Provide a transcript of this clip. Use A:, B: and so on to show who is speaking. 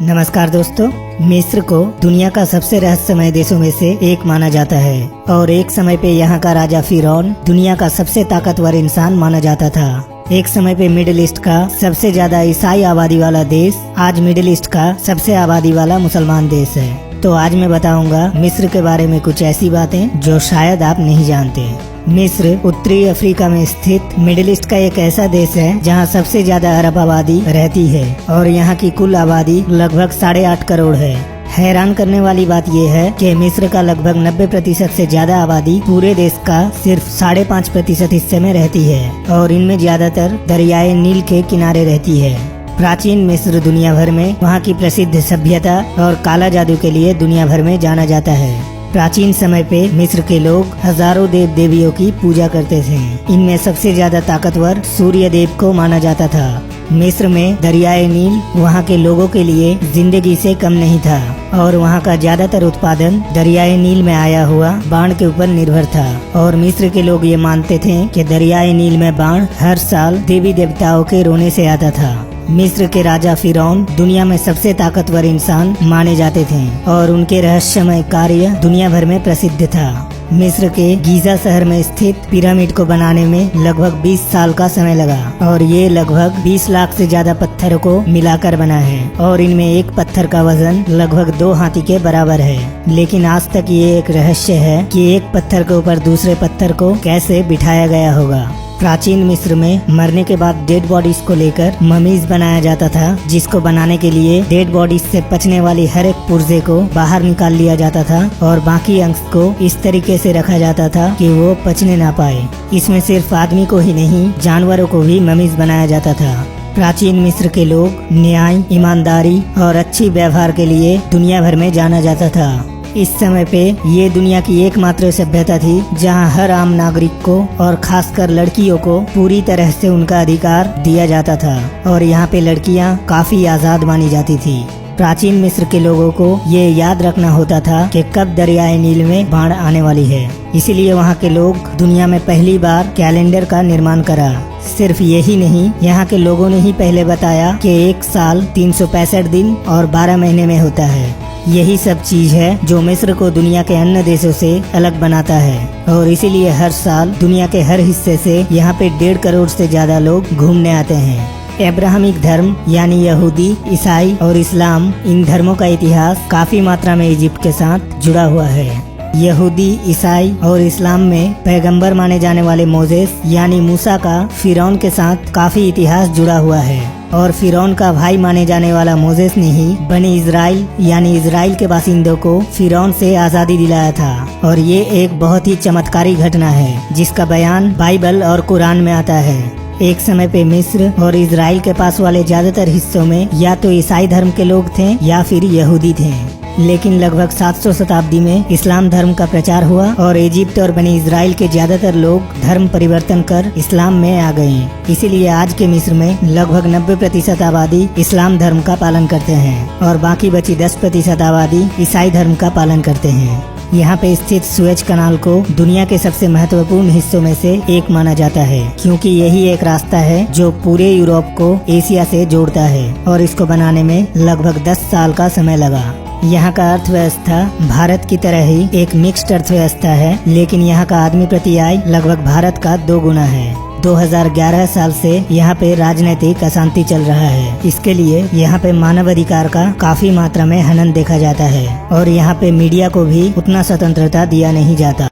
A: नमस्कार दोस्तों। मिस्र को दुनिया का सबसे रहस्यमय देशों में से एक माना जाता है और एक समय पे यहाँ का राजा फिरौन दुनिया का सबसे ताकतवर इंसान माना जाता था। एक समय पे मिडिल ईस्ट का सबसे ज्यादा ईसाई आबादी वाला देश आज मिडिल ईस्ट का सबसे आबादी वाला मुसलमान देश है। तो आज मैं बताऊंगा मिस्र के बारे में कुछ ऐसी बातें जो शायद आप नहीं जानते। मिस्र उत्तरी अफ्रीका में स्थित मिडिल ईस्ट का एक ऐसा देश है जहां सबसे ज्यादा अरब आबादी रहती है और यहां की कुल आबादी लगभग 8.5 करोड़ है। हैरान करने वाली बात यह है कि मिस्र का लगभग 90% से ज्यादा आबादी पूरे देश का सिर्फ 5.5% हिस्से में रहती है और इनमें ज्यादातर दरियाए नील के किनारे रहती है। प्राचीन मिस्र दुनिया भर में वहाँ की प्रसिद्ध सभ्यता और काला जादू के लिए दुनिया भर में जाना जाता है। प्राचीन समय पे मिस्र के लोग हजारों देव देवियों की पूजा करते थे। इनमें सबसे ज्यादा ताकतवर सूर्य देव को माना जाता था। मिस्र में दरियाए नील वहाँ के लोगों के लिए जिंदगी से कम नहीं था और वहाँ का ज्यादातर उत्पादन दरियाए नील में आया हुआ बाढ़ के ऊपर निर्भर था और मिस्र के लोग ये मानते थे कि दरियाए नील में बाढ़ हर साल देवी देवताओं के रोने से आता था। मिस्र के राजा फिरौन दुनिया में सबसे ताकतवर इंसान माने जाते थे और उनके रहस्यमय कार्य दुनिया भर में प्रसिद्ध था। मिस्र के गीजा शहर में स्थित पिरामिड को बनाने में लगभग 20 साल का समय लगा और ये लगभग 20 लाख से ज्यादा पत्थरों को मिलाकर बना है और इनमें एक पत्थर का वजन लगभग 2 हाथी के बराबर है। लेकिन आज तक ये एक रहस्य है कि एक पत्थर के ऊपर दूसरे पत्थर को कैसे बिठाया गया होगा। प्राचीन मिस्र में मरने के बाद डेड बॉडीज को लेकर ममीज बनाया जाता था, जिसको बनाने के लिए डेड बॉडीज से पचने वाली हर एक पुर्जे को बाहर निकाल लिया जाता था और बाकी अंश को इस तरीके से रखा जाता था कि वो पचने ना पाए। इसमें सिर्फ आदमी को ही नहीं जानवरों को भी ममीज बनाया जाता था। प्राचीन मिस्र के लोग न्याय, ईमानदारी और अच्छी व्यवहार के लिए दुनिया भर में जाना जाता था। इस समय पे ये दुनिया की एकमात्र सभ्यता थी जहां हर आम नागरिक को और खासकर लड़कियों को पूरी तरह से उनका अधिकार दिया जाता था और यहाँ पे लड़कियां काफी आजाद मानी जाती थी। प्राचीन मिस्र के लोगों को ये याद रखना होता था कि कब दरियाए नील में बाढ़ आने वाली है, इसीलिए वहाँ के लोग दुनिया में पहली बार कैलेंडर का निर्माण करा। सिर्फ यही नहीं, यहाँ के लोगों ने ही पहले बताया कि एक साल 365 दिन और 12 महीने में होता है। यही सब चीज है जो मिस्र को दुनिया के अन्य देशों से अलग बनाता है और इसीलिए हर साल दुनिया के हर हिस्से से यहाँ पे 1.5 करोड़ से ज्यादा लोग घूमने आते हैं। अब्राहमिक धर्म यानी यहूदी, ईसाई और इस्लाम, इन धर्मों का इतिहास काफी मात्रा में इजिप्ट के साथ जुड़ा हुआ है। यहूदी, ईसाई और इस्लाम में पैगंबर माने जाने वाले मोसेस यानी मूसा का फिरौन के साथ काफी इतिहास जुड़ा हुआ है और फिरौन का भाई माने जाने वाला मोसेस ने ही बनी इजराइल यानी इजराइल के बासिंदों को फिरौन से आजादी दिलाया था और ये एक बहुत ही चमत्कारी घटना है जिसका बयान बाइबल और कुरान में आता है। एक समय पे मिस्र और इजराइल के पास वाले ज्यादातर हिस्सों में या तो ईसाई धर्म के लोग थे या फिर यहूदी थे, लेकिन लगभग 700 शताब्दी में इस्लाम धर्म का प्रचार हुआ और इजिप्ट और बनी इजराइल के ज्यादातर लोग धर्म परिवर्तन कर इस्लाम में आ गए। इसीलिए आज के मिस्र में लगभग 90% आबादी इस्लाम धर्म का पालन करते हैं और बाकी बची 10% आबादी ईसाई धर्म का पालन करते हैं। यहाँ पे स्थित सुएज कनाल को दुनिया के सबसे महत्वपूर्ण हिस्सों में से एक माना जाता है क्योंकि यही एक रास्ता है जो पूरे यूरोप को एशिया से जोड़ता है और इसको बनाने में लगभग 10 साल का समय लगा। यहाँ का अर्थव्यवस्था भारत की तरह ही एक मिक्स्ड अर्थव्यवस्था है, लेकिन यहाँ का आदमी प्रति आय लगभग भारत का 2 गुना है। 2011 साल से यहाँ पे राजनीतिक अशांति चल रहा है। इसके लिए यहाँ पे मानव अधिकार का काफी मात्रा में हनन देखा जाता है और यहाँ पे मीडिया को भी उतना स्वतंत्रता दिया नहीं जाता।